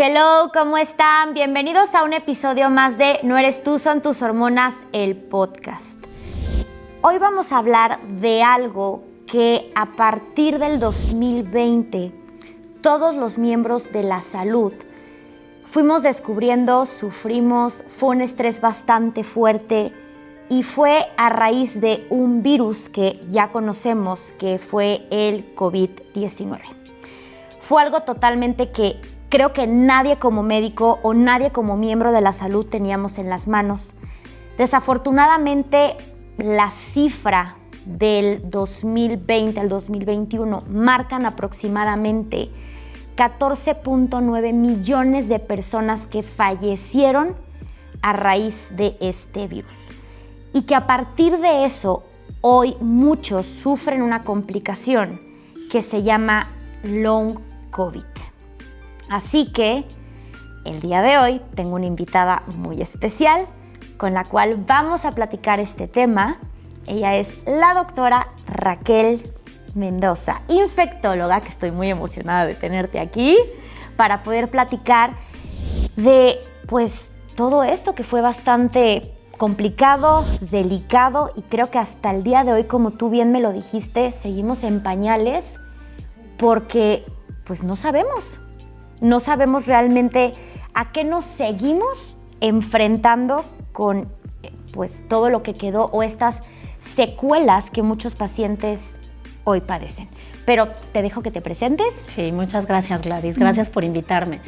Hello, ¿cómo están? Bienvenidos a un episodio más de No eres tú, son tus hormonas, el podcast. Hoy vamos a hablar de algo que a partir del 2020 todos los miembros de la salud fuimos descubriendo, sufrimos, fue un estrés bastante fuerte y fue a raíz de un virus que ya conocemos, que fue el COVID-19. Fue algo totalmente que creo que nadie como médico o nadie como miembro de la salud teníamos en las manos. Desafortunadamente, la cifra del 2020 al 2021 marcan aproximadamente 14.9 millones de personas que fallecieron a raíz de este virus. Y que a partir de eso, hoy muchos sufren una complicación que se llama Long COVID. Así que el día de hoy tengo una invitada muy especial con la cual vamos a platicar este tema. Ella es la doctora Raquel Mendoza, infectóloga, que estoy muy emocionada de tenerte aquí para poder platicar de todo esto que fue bastante complicado, delicado y creo que hasta el día de hoy, como tú bien me lo dijiste, seguimos en pañales porque no sabemos realmente a qué nos seguimos enfrentando con todo lo que quedó o estas secuelas que muchos pacientes hoy padecen. Pero te dejo que te presentes. Sí, muchas gracias, Gladys. Gracias por invitarme.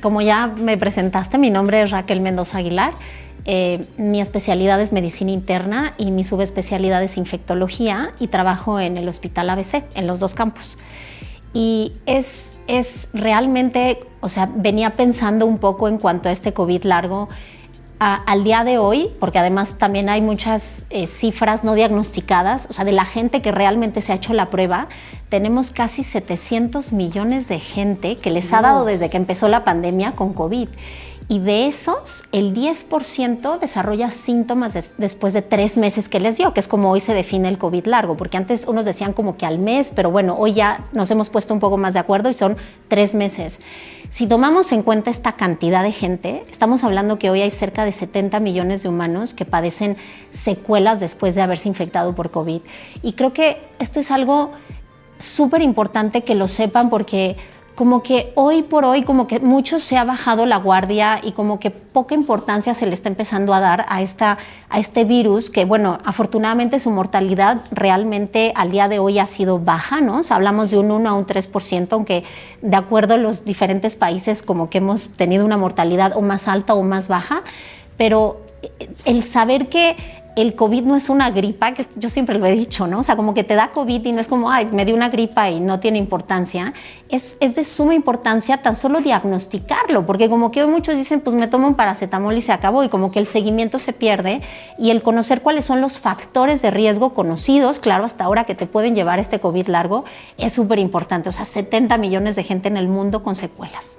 Como ya me presentaste, mi nombre es Raquel Mendoza Aguilar. Mi especialidad es medicina interna y mi subespecialidad es infectología y trabajo en el Hospital ABC, en los dos campus. Y es realmente, venía pensando un poco en cuanto a este COVID largo al día de hoy, porque además también hay muchas cifras no diagnosticadas, de la gente que realmente se ha hecho la prueba, tenemos casi 700 millones de gente que les ha dado desde que empezó la pandemia con COVID. Y de esos, el 10% desarrolla síntomas después de 3 meses que les dio, que es como hoy se define el COVID largo, porque antes unos decían como que al mes, pero bueno, hoy ya nos hemos puesto un poco más de acuerdo y son 3 meses. Si tomamos en cuenta esta cantidad de gente, estamos hablando que hoy hay cerca de 70 millones de humanos que padecen secuelas después de haberse infectado por COVID. Y creo que esto es algo súper importante que lo sepan porque como que hoy por hoy como que mucho se ha bajado la guardia y como que poca importancia se le está empezando a dar a este virus que, bueno, afortunadamente su mortalidad realmente al día de hoy ha sido baja, ¿no? Hablamos de un 1 a un 3%, aunque de acuerdo a los diferentes países como que hemos tenido una mortalidad o más alta o más baja, pero el saber que el COVID no es una gripa, que yo siempre lo he dicho, ¿no? Como que te da COVID y no es como, ay, me dio una gripa y no tiene importancia. Es de suma importancia tan solo diagnosticarlo, porque como que hoy muchos dicen, pues me tomo un paracetamol y se acabó, y como que el seguimiento se pierde, y el conocer cuáles son los factores de riesgo conocidos, claro, hasta ahora que te pueden llevar este COVID largo, es súper importante. 70 millones de gente en el mundo con secuelas.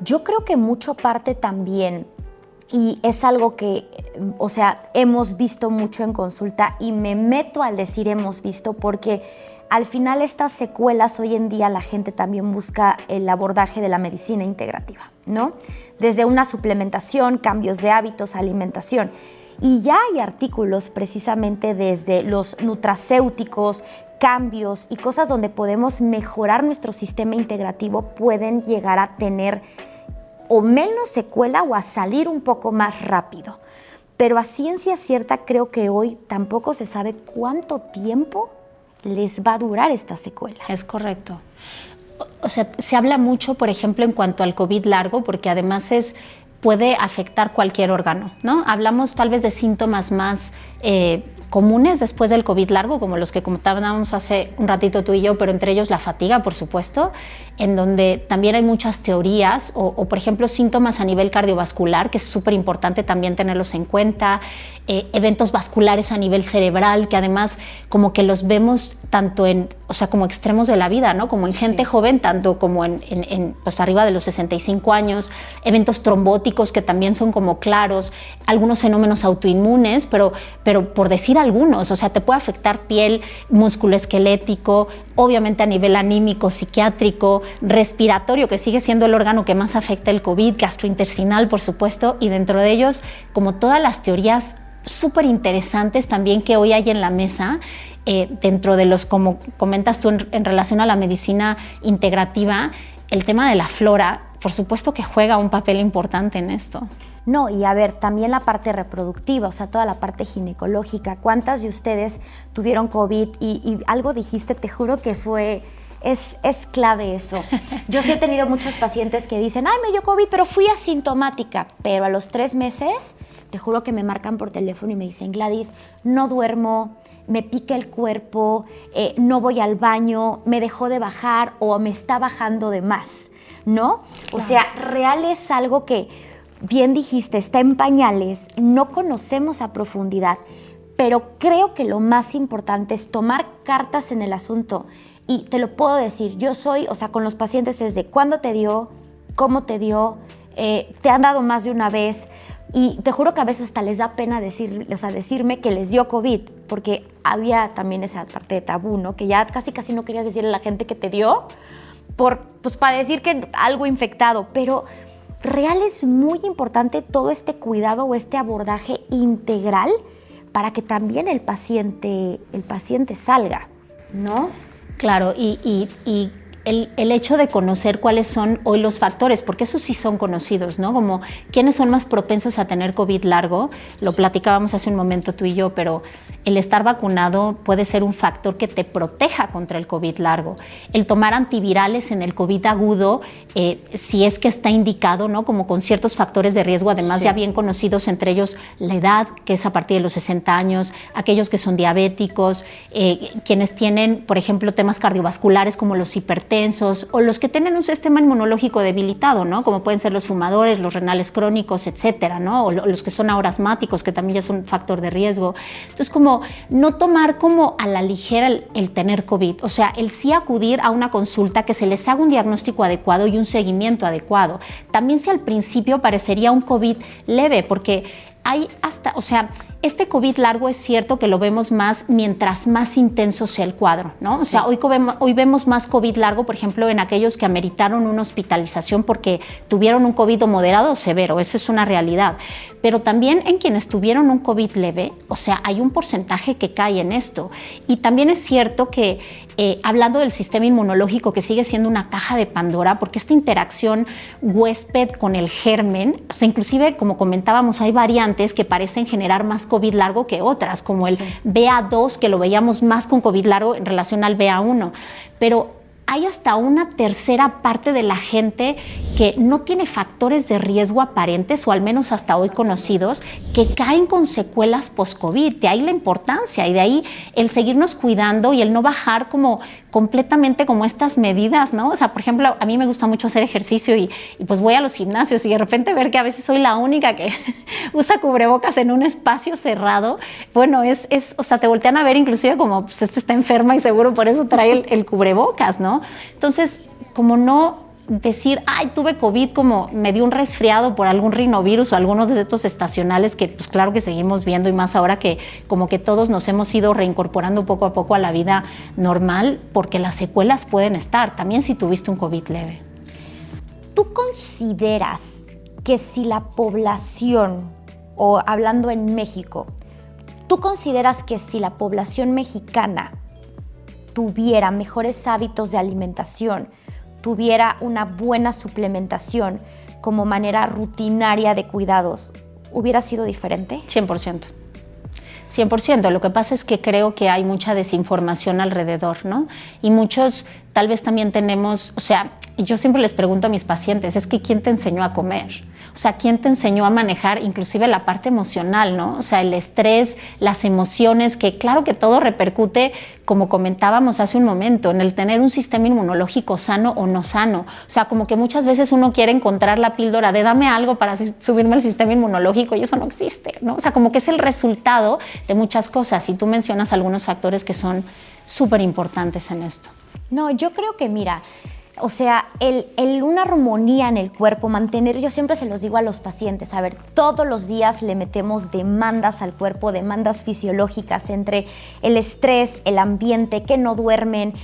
Yo creo que mucho parte también, y es algo que, hemos visto mucho en consulta y me meto al decir hemos visto porque al final estas secuelas hoy en día la gente también busca el abordaje de la medicina integrativa, ¿no? Desde una suplementación, cambios de hábitos, alimentación. Y ya hay artículos precisamente desde los nutracéuticos, cambios y cosas donde podemos mejorar nuestro sistema integrativo pueden llegar a tener o menos secuela o a salir un poco más rápido. Pero a ciencia cierta creo que hoy tampoco se sabe cuánto tiempo les va a durar esta secuela. Es correcto. Se habla mucho, por ejemplo, en cuanto al COVID largo, porque además puede afectar cualquier órgano, ¿no? Hablamos tal vez de síntomas más comunes después del COVID largo, como los que comentábamos hace un ratito tú y yo, pero entre ellos la fatiga, por supuesto, en donde también hay muchas teorías o por ejemplo, síntomas a nivel cardiovascular, que es súper importante también tenerlos en cuenta, eventos vasculares a nivel cerebral, que además como que los vemos tanto o sea, como extremos de la vida, ¿no? Como en gente joven, tanto como pues arriba de los 65 años, eventos trombóticos que también son como claros, algunos fenómenos autoinmunes, pero por decir algunos, o sea, te puede afectar piel, músculo esquelético, obviamente a nivel anímico, psiquiátrico, respiratorio, que sigue siendo el órgano que más afecta el COVID, gastrointestinal, por supuesto, y dentro de ellos, como todas las teorías súper interesantes también que hoy hay en la mesa, dentro de los, como comentas tú, en relación a la medicina integrativa, el tema de la flora, por supuesto que juega un papel importante en esto. No, y a ver, también la parte reproductiva, o sea, toda la parte ginecológica. ¿Cuántas de ustedes tuvieron COVID? Y algo dijiste, te juro que es clave eso. Yo sí he tenido muchos pacientes que dicen, ay, me dio COVID, pero fui asintomática. Pero a los 3 meses, te juro que me marcan por teléfono y me dicen, Gladys, no duermo, me pica el cuerpo, no voy al baño, me dejó de bajar o me está bajando de más, ¿no? Claro. O sea, real es algo que, bien dijiste, está en pañales, no conocemos a profundidad, pero creo que lo más importante es tomar cartas en el asunto. Y te lo puedo decir, yo soy, o sea, con los pacientes es de cuándo te dio, cómo te dio, te han dado más de una vez. Y te juro que a veces hasta les da pena decirme que les dio COVID, porque había también esa parte de tabú, ¿no? Que ya casi no querías decirle a la gente que te dio, pues para decir que algo infectado. Pero real es muy importante todo este cuidado o este abordaje integral para que también el paciente salga, ¿no? Claro, y el hecho de conocer cuáles son hoy los factores, porque esos sí son conocidos, ¿no? Como quiénes son más propensos a tener COVID largo, lo platicábamos hace un momento tú y yo, pero el estar vacunado puede ser un factor que te proteja contra el COVID largo. El tomar antivirales en el COVID agudo, si es que está indicado, ¿no? Como con ciertos factores de riesgo, además sí, ya bien conocidos, entre ellos la edad, que es a partir de los 60 años, aquellos que son diabéticos, quienes tienen, por ejemplo, temas cardiovasculares como los hipertensos o los que tienen un sistema inmunológico debilitado, ¿no? Como pueden ser los fumadores, los renales crónicos, etcétera, ¿no? O los que son ahora asmáticos, que también ya es un factor de riesgo. Entonces, como no tomar como a la ligera el tener COVID, o sea, el sí acudir a una consulta, que se les haga un diagnóstico adecuado y un seguimiento adecuado. También si al principio parecería un COVID leve, porque hay hasta, o sea, este COVID largo es cierto que lo vemos más mientras más intenso sea el cuadro, ¿no? Sí. O sea, hoy vemos más COVID largo, por ejemplo, en aquellos que ameritaron una hospitalización porque tuvieron un COVID moderado o severo, eso es una realidad. Pero también en quienes tuvieron un COVID leve, o sea, hay un porcentaje que cae en esto. Y también es cierto que, hablando del sistema inmunológico, que sigue siendo una caja de Pandora, porque esta interacción huésped con el germen, o sea, inclusive, como comentábamos, hay variantes que parecen generar más COVID largo que otras, como el BA2, que lo veíamos más con COVID largo en relación al BA1. Pero hay hasta una tercera parte de la gente que no tiene factores de riesgo aparentes, o al menos hasta hoy conocidos, que caen con secuelas post-COVID. De ahí la importancia y de ahí el seguirnos cuidando y el no bajar como completamente como estas medidas, ¿no? O sea, por ejemplo, a mí me gusta mucho hacer ejercicio y pues voy a los gimnasios y de repente ver que a veces soy la única que usa cubrebocas en un espacio cerrado. Bueno, o sea, te voltean a ver inclusive como, pues está enferma y seguro por eso trae el cubrebocas, ¿no? Entonces, como no decir, ay, tuve COVID, como me dio un resfriado por algún rinovirus o algunos de estos estacionales que pues claro que seguimos viendo, y más ahora que como que todos nos hemos ido reincorporando poco a poco a la vida normal, porque las secuelas pueden estar, también si tuviste un COVID leve. ¿Tú consideras que si la población, o hablando en México, tú consideras que si la población mexicana tuviera mejores hábitos de alimentación, tuviera una buena suplementación como manera rutinaria de cuidados, hubiera sido diferente? 100%. 100%. Lo que pasa es que creo que hay mucha desinformación alrededor, ¿no? Y muchos tal vez también tenemos, o sea, yo siempre les pregunto a mis pacientes, es que ¿quién te enseñó a comer? O sea, ¿quién te enseñó a manejar inclusive la parte emocional, ¿no? O sea, el estrés, las emociones, que claro que todo repercute, como comentábamos hace un momento, en el tener un sistema inmunológico sano o no sano. O sea, como que muchas veces uno quiere encontrar la píldora de dame algo para subirme el sistema inmunológico, y eso no existe, ¿no? O sea, como que es el resultado de muchas cosas, y tú mencionas algunos factores que son súper importantes en esto. No, yo creo que, mira, o sea, una armonía en el cuerpo, mantener, yo siempre se los digo a los pacientes, a ver, todos los días le metemos demandas al cuerpo, demandas fisiológicas entre el estrés, el ambiente, que no duermen,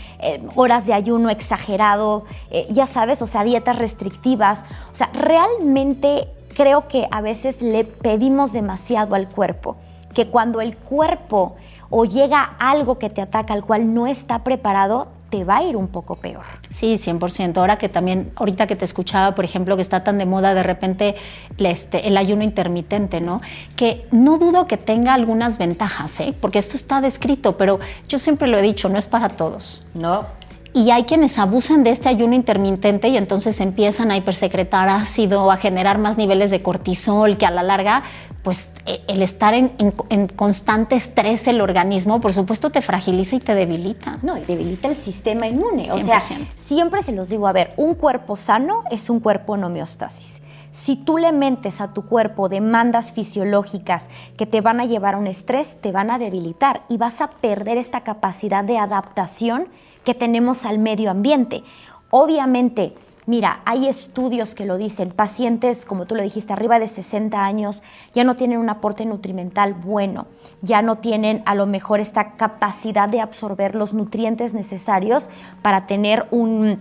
horas de ayuno exagerado, ya sabes, o sea, dietas restrictivas, o sea, realmente creo que a veces le pedimos demasiado al cuerpo, que cuando el cuerpo o llega algo que te ataca al cual no está preparado, te va a ir un poco peor. Sí, 100%. Ahora que también, ahorita que te escuchaba, por ejemplo, que está tan de moda de repente el ayuno intermitente, sí, ¿no? Que no dudo que tenga algunas ventajas, porque esto está descrito, pero yo siempre lo he dicho, no es para todos. No. Y hay quienes abusan de este ayuno intermitente y entonces empiezan a hipersecretar ácido, a generar más niveles de cortisol, que a la larga, pues el estar en constante estrés el organismo, por supuesto, te fragiliza y te debilita. No, y debilita el sistema inmune. 100%. O sea, siempre se los digo, a ver, un cuerpo sano es un cuerpo en homeostasis. Si tú le metes a tu cuerpo demandas fisiológicas que te van a llevar a un estrés, te van a debilitar y vas a perder esta capacidad de adaptación que tenemos al medio ambiente. Obviamente, mira, hay estudios que lo dicen, pacientes, como tú lo dijiste, arriba de 60 años ya no tienen un aporte nutrimental bueno, ya no tienen a lo mejor esta capacidad de absorber los nutrientes necesarios para tener un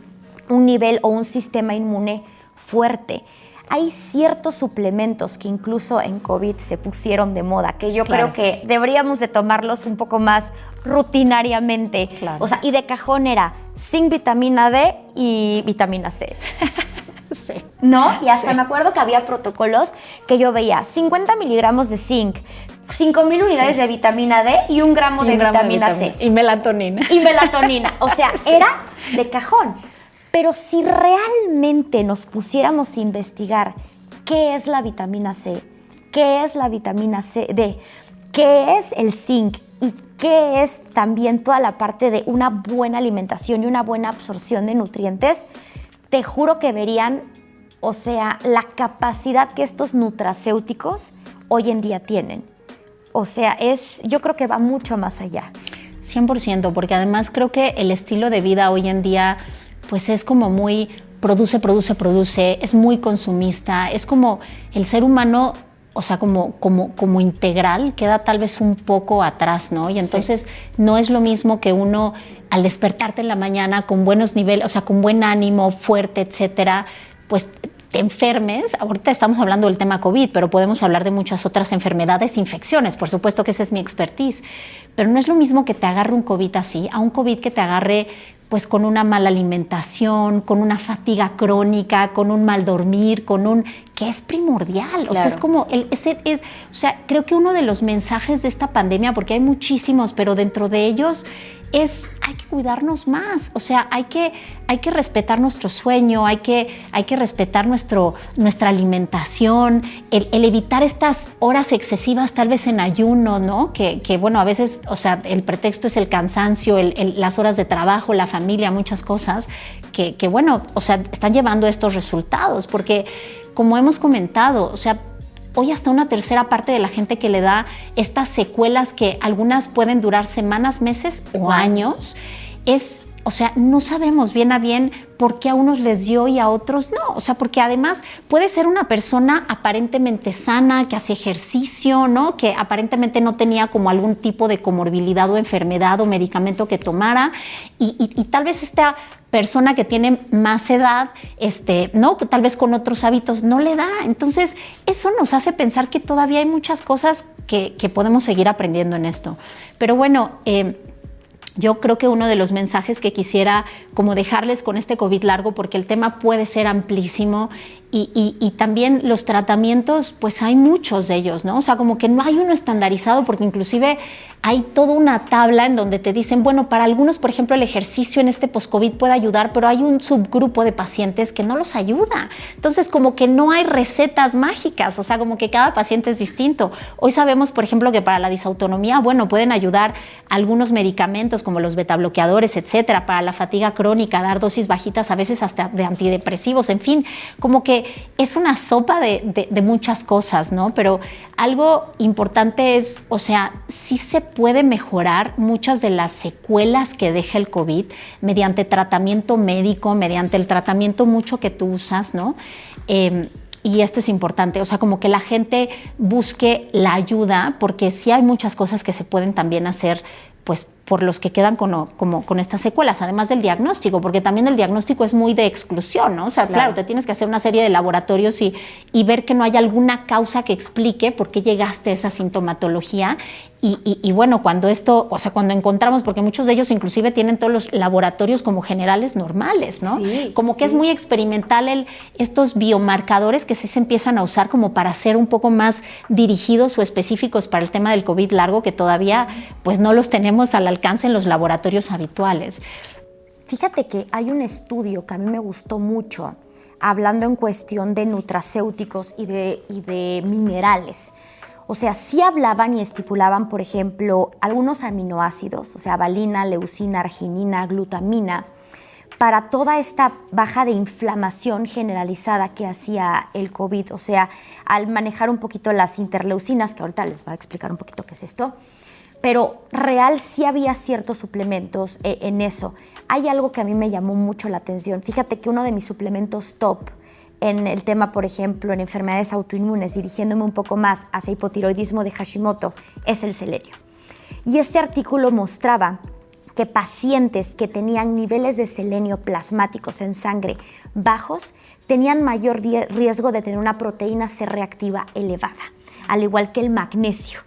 nivel o un sistema inmune fuerte. Hay ciertos suplementos que incluso en COVID se pusieron de moda, que yo creo que deberíamos de tomarlos un poco más rutinariamente. Claro. O sea, y de cajón era zinc, vitamina D y vitamina C. Sí. ¿No? Y hasta me acuerdo que había protocolos que yo veía 50 miligramos de zinc, 5,000 unidades de vitamina D y 1 gramo de vitamina C. Y melatonina. Y melatonina. O sea, era de cajón. Pero si realmente nos pusiéramos a investigar qué es la vitamina C, qué es la vitamina D, qué es el zinc y qué es también toda la parte de una buena alimentación y una buena absorción de nutrientes, te juro que verían, o sea, la capacidad que estos nutracéuticos hoy en día tienen. O sea, yo creo que va mucho más allá. 100%, porque además creo que el estilo de vida hoy en día pues es como muy produce, es muy consumista, es como el ser humano, o sea, como integral, queda tal vez un poco atrás, ¿no? Y entonces no es lo mismo que uno al despertarte en la mañana con buenos niveles, o sea, con buen ánimo, fuerte, etcétera, pues te enfermes. Ahorita estamos hablando del tema COVID, pero podemos hablar de muchas otras enfermedades, infecciones, por supuesto que esa es mi expertise, pero no es lo mismo que te agarre un COVID así, a un COVID que te agarre pues con una mala alimentación, con una fatiga crónica, con un mal dormir, que es primordial. Claro. O sea, es como, o sea, creo que uno de los mensajes de esta pandemia, porque hay muchísimos, pero dentro de ellos hay que cuidarnos más, o sea, hay que respetar nuestro sueño, hay que respetar nuestra alimentación, el evitar estas horas excesivas tal vez en ayuno, ¿no? Que bueno, a veces, o sea, el pretexto es el cansancio, las horas de trabajo, la familia, muchas cosas que bueno, o sea, están llevando estos resultados, porque como hemos comentado, o sea, hoy hasta una tercera parte de la gente que le da estas secuelas que algunas pueden durar semanas, meses o años, o sea, no sabemos bien a bien por qué a unos les dio y a otros no. O sea, porque además puede ser una persona aparentemente sana, que hace ejercicio, ¿no? Que aparentemente no tenía como algún tipo de comorbilidad o enfermedad o medicamento que tomara y tal vez esta persona que tiene más edad, ¿no? Tal vez con otros hábitos no le da. Entonces, eso nos hace pensar que todavía hay muchas cosas que podemos seguir aprendiendo en esto. Pero bueno, yo creo que uno de los mensajes que quisiera como dejarles con este COVID largo, porque el tema puede ser amplísimo y también los tratamientos, pues hay muchos de ellos, ¿no? O sea, como que no hay uno estandarizado, porque inclusive hay toda una tabla en donde te dicen, bueno, para algunos, por ejemplo, el ejercicio en este post-COVID puede ayudar, pero hay un subgrupo de pacientes que no los ayuda. Entonces, como que no hay recetas mágicas, o sea, como que cada paciente es distinto. Hoy sabemos, por ejemplo, que para la disautonomía, bueno, pueden ayudar algunos medicamentos como los betabloqueadores, etcétera, para la fatiga crónica, dar dosis bajitas, a veces hasta de antidepresivos, en fin, como que que es una sopa de muchas cosas, ¿no? Pero algo importante es, o sea, sí se puede mejorar muchas de las secuelas que deja el COVID mediante tratamiento médico, mediante el tratamiento mucho que tú usas, ¿no? Y esto es importante, o sea, como que la gente busque la ayuda, porque sí hay muchas cosas que se pueden también hacer, pues, por los que quedan con estas secuelas, además del diagnóstico, porque también el diagnóstico es muy de exclusión, ¿no? O sea, claro, te tienes que hacer una serie de laboratorios y ver que no hay alguna causa que explique por qué llegaste a esa sintomatología. Y bueno, cuando esto, o sea, cuando encontramos, porque muchos de ellos inclusive tienen todos los laboratorios como generales normales, ¿no? Sí, como que es muy experimental estos biomarcadores que sí se empiezan a usar como para ser un poco más dirigidos o específicos para el tema del COVID largo, que todavía pues no los tenemos al alcance en los laboratorios habituales. Fíjate que hay un estudio que a mí me gustó mucho, hablando en cuestión de nutracéuticos y de minerales. O sea, sí hablaban y estipulaban, por ejemplo, algunos aminoácidos, o sea, valina, leucina, arginina, glutamina, para toda esta baja de inflamación generalizada que hacía el COVID. O sea, al manejar un poquito las interleucinas, que ahorita les voy a explicar un poquito qué es esto, pero real sí había ciertos suplementos en eso. Hay algo que a mí me llamó mucho la atención. Fíjate que uno de mis suplementos top en el tema, por ejemplo, en enfermedades autoinmunes, dirigiéndome un poco más hacia hipotiroidismo de Hashimoto, es el selenio. Y este artículo mostraba que pacientes que tenían niveles de selenio plasmáticos en sangre bajos tenían mayor riesgo de tener una proteína C reactiva elevada, al igual que el magnesio.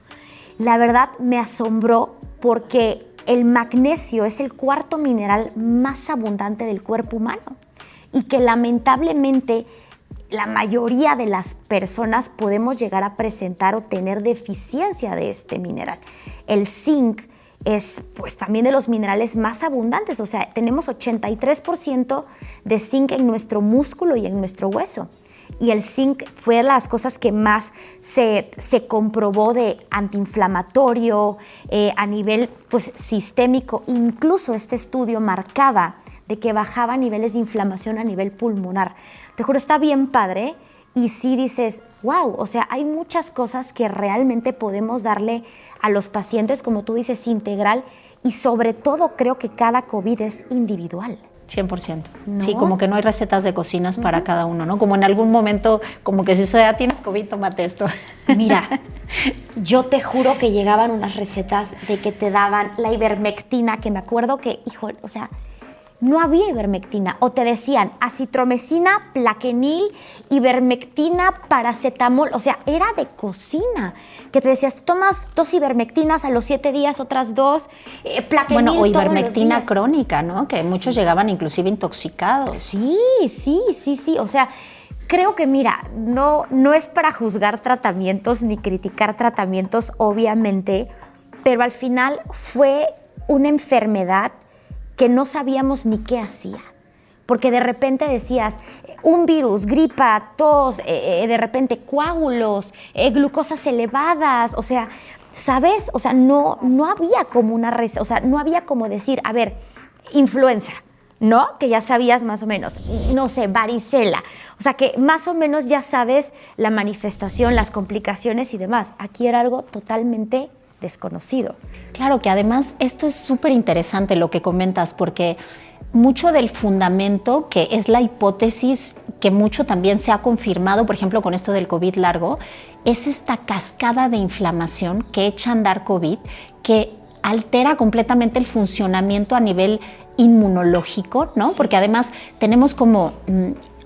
La verdad me asombró porque el magnesio es el cuarto mineral más abundante del cuerpo humano y que lamentablemente la mayoría de las personas podemos llegar a presentar o tener deficiencia de este mineral. El zinc es pues también de los minerales más abundantes, o sea, tenemos 83% de zinc en nuestro músculo y en nuestro hueso. Y el zinc fue de las cosas que más se comprobó de antiinflamatorio a nivel pues, sistémico. Incluso este estudio marcaba de que bajaba niveles de inflamación a nivel pulmonar. Te juro, está bien padre. Y sí dices, wow, o sea, hay muchas cosas que realmente podemos darle a los pacientes, como tú dices, integral. Y sobre todo creo que cada COVID es individual. 100%. ¿No? Sí, como que no hay recetas de cocinas para cada uno, ¿no? Como en algún momento, como que si ya tienes COVID, tómate esto. Mira, yo te juro que llegaban unas recetas de que te daban la ivermectina, que me acuerdo que, híjole, o sea, no había ivermectina. O te decían acitromicina, plaquenil, ivermectina, paracetamol. O sea, era de cocina. Que te decías, tomas 2 ivermectinas a los 7 días, otras 2, plaquenil. Bueno, o todos los ivermectina días. crónica, ¿no? Que muchos llegaban inclusive intoxicados. Sí. O sea, creo que, mira, no es para juzgar tratamientos ni criticar tratamientos, obviamente, pero al final fue una enfermedad que no sabíamos ni qué hacía. Porque de repente decías, un virus, gripa, tos, de repente coágulos, glucosas elevadas, o sea, ¿sabes? O sea, no había como una receta, o sea, no había como decir, a ver, influenza, ¿no? Que ya sabías más o menos, no sé, varicela, o sea, que más o menos ya sabes la manifestación, las complicaciones y demás. Aquí era algo totalmente desconocido. Claro, que además esto es súper interesante lo que comentas, porque mucho del fundamento, que es la hipótesis que mucho también se ha confirmado, por ejemplo, con esto del COVID largo, es esta cascada de inflamación que echa a andar COVID, que altera completamente el funcionamiento a nivel inmunológico, ¿no? Sí. Porque además tenemos como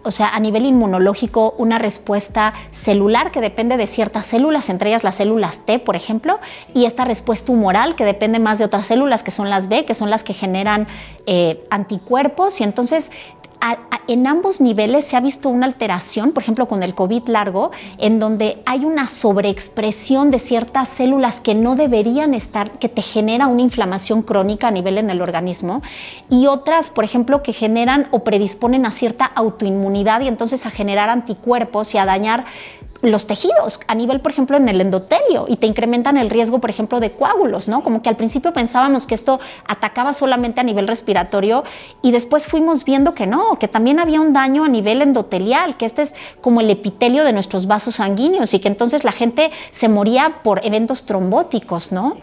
o sea, a nivel inmunológico, una respuesta celular que depende de ciertas células, entre ellas las células T, por ejemplo, y esta respuesta humoral que depende más de otras células, que son las B, que son las que generan anticuerpos. Y entonces, en ambos niveles se ha visto una alteración, por ejemplo, con el COVID largo, en donde hay una sobreexpresión de ciertas células que no deberían estar, que te genera una inflamación crónica a nivel en el organismo, y otras, por ejemplo, que generan o predisponen a cierta autoinmunidad y entonces a generar anticuerpos y a dañar los tejidos a nivel, por ejemplo, en el endotelio y te incrementan el riesgo, por ejemplo, de coágulos, ¿no? Como que al principio pensábamos que esto atacaba solamente a nivel respiratorio y después fuimos viendo que no, que también había un daño a nivel endotelial, que este es como el epitelio de nuestros vasos sanguíneos y que entonces la gente se moría por eventos trombóticos, ¿no?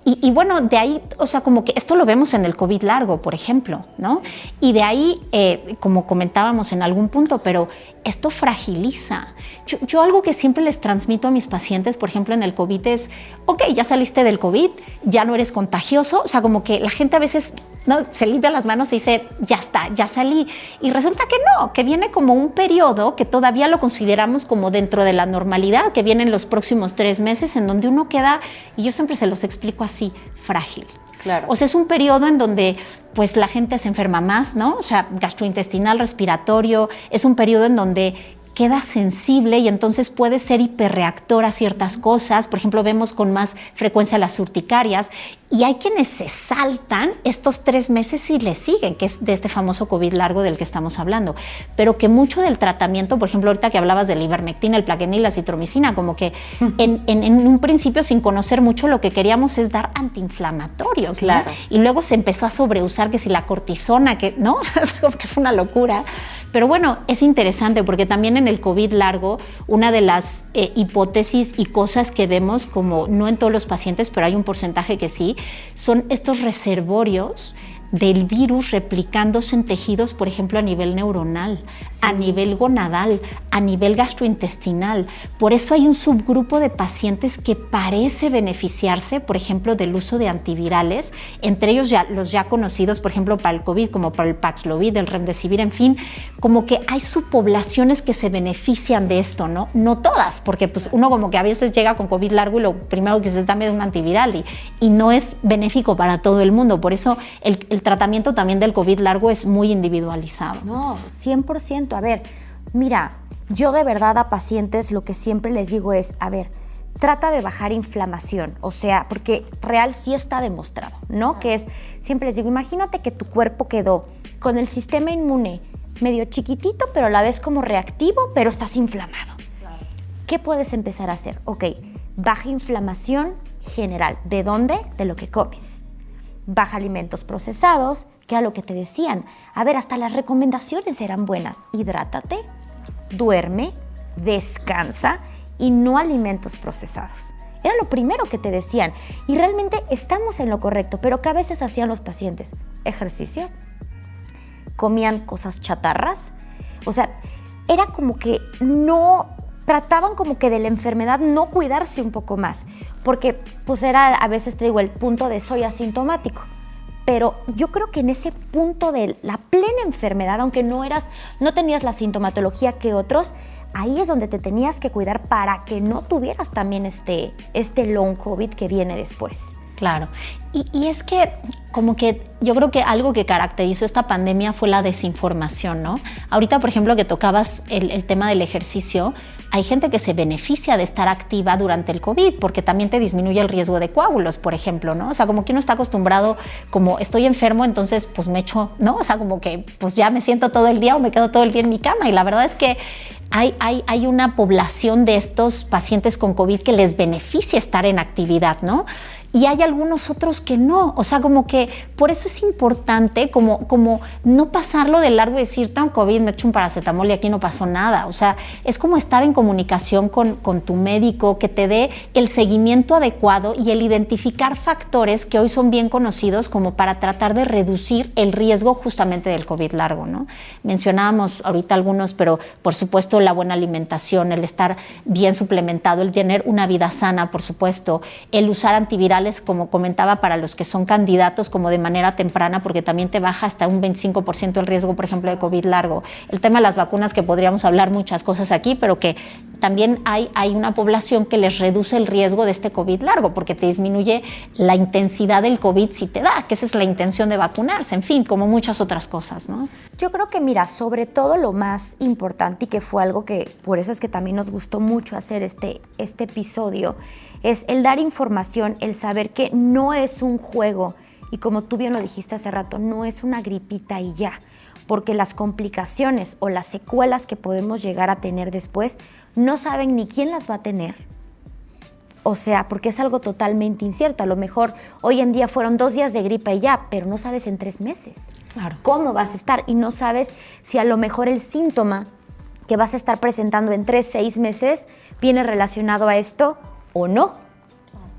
Y bueno, de ahí, o sea, como que esto lo vemos en el COVID largo, por ejemplo, ¿no? Y de ahí, como comentábamos en algún punto, pero esto fragiliza. Yo algo que siempre les transmito a mis pacientes, por ejemplo, en el COVID es, ok, ya saliste del COVID, ya no eres contagioso, o sea, como que la gente a veces, ¿no?, se limpia las manos y dice, ya está, ya salí. Y resulta que no, que viene como un periodo que todavía lo consideramos como dentro de la normalidad, que vienen los próximos 3 meses en donde uno queda, y yo siempre se los explico así, frágil. Claro. O sea, es un periodo en donde pues la gente se enferma más, ¿no? O sea, gastrointestinal, respiratorio, es un periodo en donde queda sensible y entonces puede ser hiperreactor a ciertas cosas. Por ejemplo, vemos con más frecuencia las urticarias y hay quienes se saltan estos 3 meses y le siguen, que es de este famoso COVID largo del que estamos hablando. Pero que mucho del tratamiento, por ejemplo, ahorita que hablabas del ivermectina, el plaquenil, la citromicina, como que en un principio, sin conocer mucho, lo que queríamos es dar antiinflamatorios, ¿no? Claro. Y luego se empezó a sobreusar que si la cortisona, que no, como que fue una locura. Pero bueno, es interesante porque también en el COVID largo, una de las hipótesis y cosas que vemos, como no en todos los pacientes, pero hay un porcentaje que sí, son estos reservorios del virus replicándose en tejidos, por ejemplo, a nivel neuronal, sí, a nivel gonadal, a nivel gastrointestinal. Por eso hay un subgrupo de pacientes que parece beneficiarse, por ejemplo, del uso de antivirales, entre ellos ya, los ya conocidos, por ejemplo, para el COVID, como para el Paxlovid, el Remdesivir, en fin, como que hay subpoblaciones que se benefician de esto, ¿no? No todas, porque pues uno como que a veces llega con COVID largo y lo primero que se da es un antiviral y no es benéfico para todo el mundo. Por eso el tratamiento también del COVID largo es muy individualizado. No, 100%. A ver, mira, yo de verdad a pacientes lo que siempre les digo es, a ver, trata de bajar inflamación, o sea, porque real sí está demostrado, ¿no? Que es, siempre les digo, imagínate que tu cuerpo quedó con el sistema inmune medio chiquitito, pero a la vez como reactivo, pero estás inflamado. Claro. ¿Qué puedes empezar a hacer? Ok, baja inflamación general. ¿De dónde? De lo que comes. Baja alimentos procesados, que era lo que te decían. A ver, hasta las recomendaciones eran buenas. Hidrátate, duerme, descansa y no alimentos procesados. Era lo primero que te decían. Y realmente estamos en lo correcto, pero ¿qué a veces hacían los pacientes? Ejercicio, comían cosas chatarras. O sea, era como que no... trataban como que de la enfermedad no cuidarse un poco más, porque pues era, a veces te digo, el punto de soy asintomático, pero yo creo que en ese punto de la plena enfermedad, aunque no tenías la sintomatología que otros, ahí es donde te tenías que cuidar para que no tuvieras también este long COVID que viene después. Claro, y es que como que yo creo que algo que caracterizó esta pandemia fue la desinformación, ¿no? Ahorita, por ejemplo, que tocabas el tema del ejercicio, hay gente que se beneficia de estar activa durante el COVID porque también te disminuye el riesgo de coágulos, por ejemplo, ¿no? O sea, como que uno está acostumbrado, como estoy enfermo, entonces pues me echo, ¿no? O sea, como que pues ya me siento todo el día o me quedo todo el día en mi cama y la verdad es que hay una población de estos pacientes con COVID que les beneficia estar en actividad, ¿no? Y hay algunos otros que no, o sea, como que por eso es importante como no pasarlo de largo y decir, tengo COVID, me echo un paracetamol y aquí no pasó nada. O sea, es como estar en comunicación con tu médico, que te dé el seguimiento adecuado y el identificar factores que hoy son bien conocidos como para tratar de reducir el riesgo justamente del COVID largo, ¿no? Mencionábamos ahorita algunos, pero por supuesto la buena alimentación, el estar bien suplementado, el tener una vida sana, por supuesto, el usar antivirales, como comentaba, para los que son candidatos como de manera temprana, porque también te baja hasta un 25% el riesgo, por ejemplo, de COVID largo. El tema de las vacunas, que podríamos hablar muchas cosas aquí, pero que también hay una población que les reduce el riesgo de este COVID largo, porque te disminuye la intensidad del COVID si te da, que esa es la intención de vacunarse, en fin, como muchas otras cosas, ¿no? Yo creo que, mira, sobre todo lo más importante, y que fue algo que por eso es que también nos gustó mucho hacer este episodio, es el dar información, el saber que no es un juego y, como tú bien lo dijiste hace rato, no es una gripita y ya. porque las complicaciones o las secuelas que podemos llegar a tener después no saben ni quién las va a tener. O sea, porque es algo totalmente incierto. A lo mejor hoy en día fueron 2 días de gripa y ya, pero no sabes en 3 meses cómo vas a estar y no sabes si a lo mejor el síntoma que vas a estar presentando en 3, 6 meses viene relacionado a esto o no,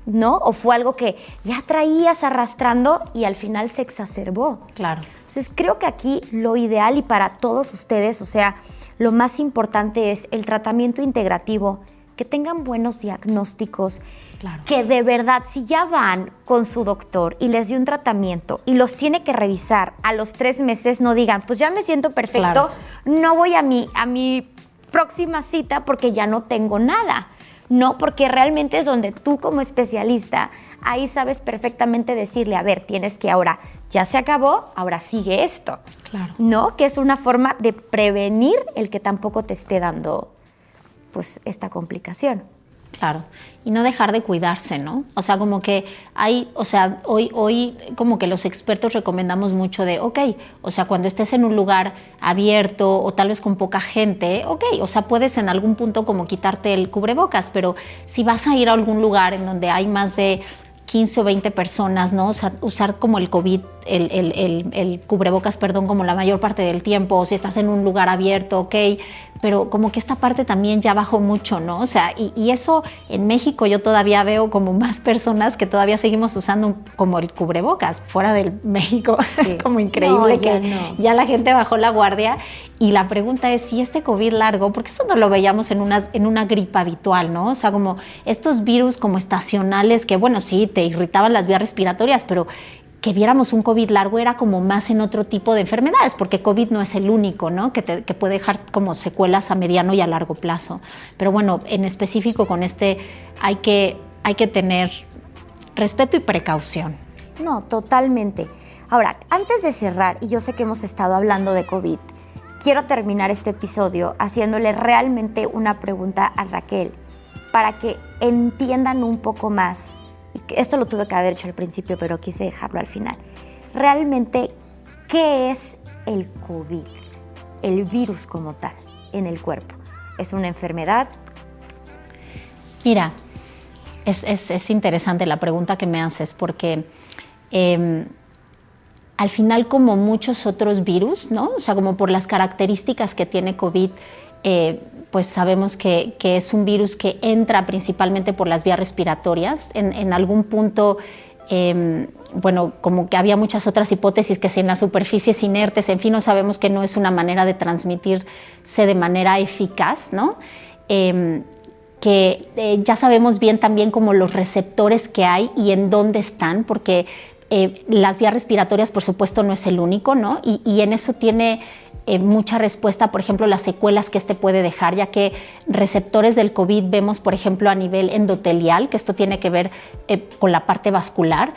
¿no? O fue algo que ya traías arrastrando y al final se exacerbó. Claro. Entonces creo que aquí lo ideal y para todos ustedes, o sea, lo más importante es el tratamiento integrativo, que tengan buenos diagnósticos, que de verdad, si ya van con su doctor y les dio un tratamiento y los tiene que revisar a los 3 meses, no digan, pues ya me siento perfecto, no voy a mi próxima cita porque ya no tengo nada. No, porque realmente es donde tú como especialista, ahí sabes perfectamente decirle, a ver, tienes que ahora, ya se acabó, ahora sigue esto. Claro. ¿No? Que es una forma de prevenir el que tampoco te esté dando pues esta complicación. Claro, y no dejar de cuidarse, ¿no? O sea, como que hay, o sea, hoy como que los expertos recomendamos mucho de, ok, o sea, cuando estés en un lugar abierto o tal vez con poca gente, ok, o sea, puedes en algún punto como quitarte el cubrebocas, pero si vas a ir a algún lugar en donde hay más de 15 o 20 personas, ¿no? O sea, usar como el COVID, el cubrebocas, perdón, como la mayor parte del tiempo, o si estás en un lugar abierto, ok, pero como que esta parte también ya bajó mucho, ¿no? O sea, y eso en México yo todavía veo como más personas que todavía seguimos usando como el cubrebocas, fuera del México, sí. Es como increíble ya la gente bajó la guardia. Y la pregunta es si este COVID largo, porque eso no lo veíamos en una gripa habitual, ¿no? O sea, como estos virus como estacionales que, bueno, sí, te irritaban las vías respiratorias, pero que viéramos un COVID largo era como más en otro tipo de enfermedades, porque COVID no es el único, ¿no? Que puede dejar como secuelas a mediano y a largo plazo. Pero bueno, en específico con este hay que tener respeto y precaución. No, totalmente. Ahora, antes de cerrar, y yo sé que hemos estado hablando de COVID, quiero terminar este episodio haciéndole realmente una pregunta a Raquel para que entiendan un poco más. Y esto lo tuve que haber hecho al principio, pero quise dejarlo al final. Realmente, ¿qué es el COVID? El virus como tal en el cuerpo. ¿Es una enfermedad? Mira, es interesante la pregunta que me haces porque al final, como muchos otros virus, ¿no? O sea, como por las características que tiene COVID, pues sabemos que es un virus que entra principalmente por las vías respiratorias. En algún punto, bueno, como que había muchas otras hipótesis que si en las superficies inertes, en fin, no sabemos que no es una manera de transmitirse de manera eficaz, ¿no? Ya sabemos bien también como los receptores que hay y en dónde están, porque las vías respiratorias, por supuesto, no es el único, ¿no? Y en eso tiene mucha respuesta, por ejemplo, las secuelas que este puede dejar, ya que receptores del COVID vemos, por ejemplo, a nivel endotelial, que esto tiene que ver con la parte vascular,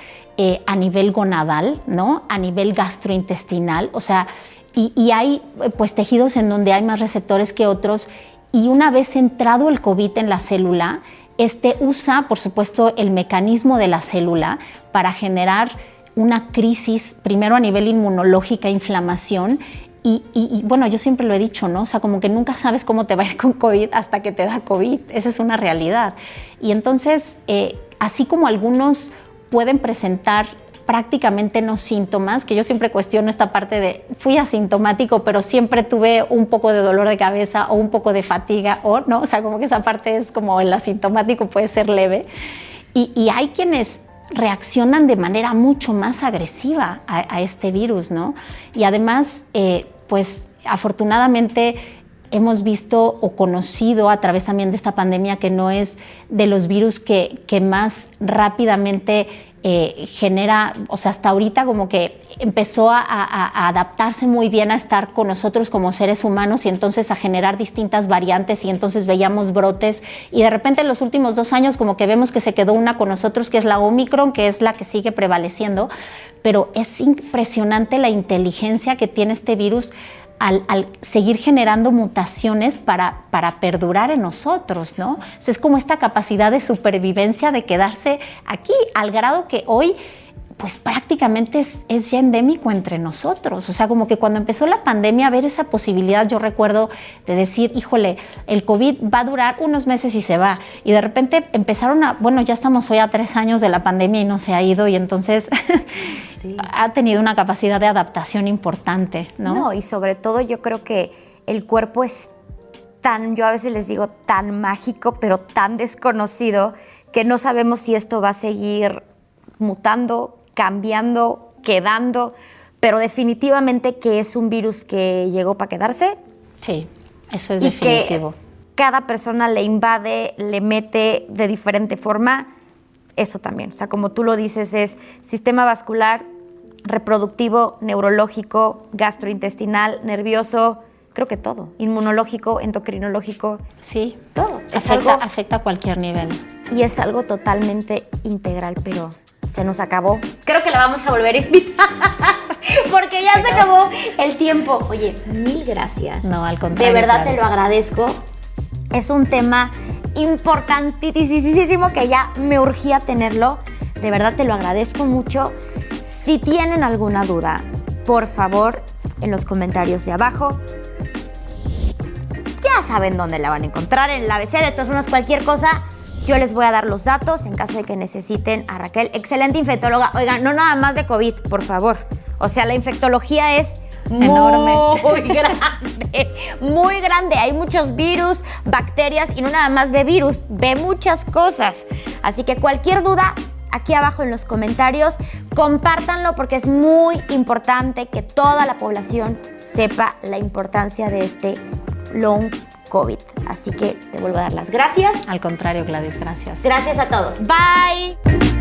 a nivel gonadal, ¿no? A nivel gastrointestinal, o sea, y hay pues tejidos en donde hay más receptores que otros, y una vez entrado el COVID en la célula, este usa, por supuesto, el mecanismo de la célula para generar una crisis, primero a nivel inmunológica, inflamación, y bueno, yo siempre lo he dicho, ¿no? O sea, como que nunca sabes cómo te va a ir con COVID hasta que te da COVID. Esa es una realidad. Y entonces, así como algunos pueden presentar prácticamente no síntomas, que yo siempre cuestiono esta parte de fui asintomático, pero siempre tuve un poco de dolor de cabeza o un poco de fatiga, o no, o sea, como que esa parte es como el asintomático puede ser leve. Y hay quienes reaccionan de manera mucho más agresiva a este virus, ¿no? Y además, pues afortunadamente hemos visto o conocido a través también de esta pandemia que no es de los virus que más rápidamente genera, o sea, hasta ahorita como que empezó a adaptarse muy bien a estar con nosotros como seres humanos y entonces a generar distintas variantes y entonces veíamos brotes y de repente en los últimos 2 años como que vemos que se quedó una con nosotros que es la Omicron, que es la que sigue prevaleciendo, pero es impresionante la inteligencia que tiene este virus al seguir generando mutaciones para perdurar en nosotros, ¿no? O sea, es como esta capacidad de supervivencia de quedarse aquí, al grado que hoy pues prácticamente es ya endémico entre nosotros. O sea, como que cuando empezó la pandemia, ver esa posibilidad, yo recuerdo de decir, híjole, el COVID va a durar unos meses y se va. Y de repente empezaron bueno, ya estamos hoy a 3 años de la pandemia y no se ha ido, y entonces sí, ha tenido una capacidad de adaptación importante, ¿no? No, y sobre todo yo creo que el cuerpo es tan, yo a veces les digo, tan mágico, pero tan desconocido, que no sabemos si esto va a seguir mutando, cambiando, quedando, pero definitivamente que es un virus que llegó para quedarse. Sí, eso es y definitivo. Que cada persona le invade, le mete de diferente forma, eso también. O sea, como tú lo dices, es sistema vascular, reproductivo, neurológico, gastrointestinal, nervioso, creo que todo. Inmunológico, endocrinológico. Sí, todo. Afecta a cualquier nivel. Y es algo totalmente integral, pero se nos acabó. Creo que la vamos a volver a invitar porque ya se acabó el tiempo. Oye, mil gracias. No, al contrario. De verdad te lo agradezco. Es un tema importantísimo que ya me urgía tenerlo. De verdad te lo agradezco mucho. Si tienen alguna duda, por favor, en los comentarios de abajo. Ya saben dónde la van a encontrar, en la ABC. De todas formas, cualquier cosa, yo les voy a dar los datos en caso de que necesiten a Raquel. Excelente infectóloga. Oigan, no nada más de COVID, por favor. O sea, la infectología es enorme, muy grande, muy grande. Hay muchos virus, bacterias, y no nada más ve virus, ve muchas cosas. Así que cualquier duda, aquí abajo en los comentarios, compártanlo porque es muy importante que toda la población sepa la importancia de este long COVID. Así que te vuelvo a dar las gracias. Al contrario, Gladys, gracias. Gracias a todos. Bye.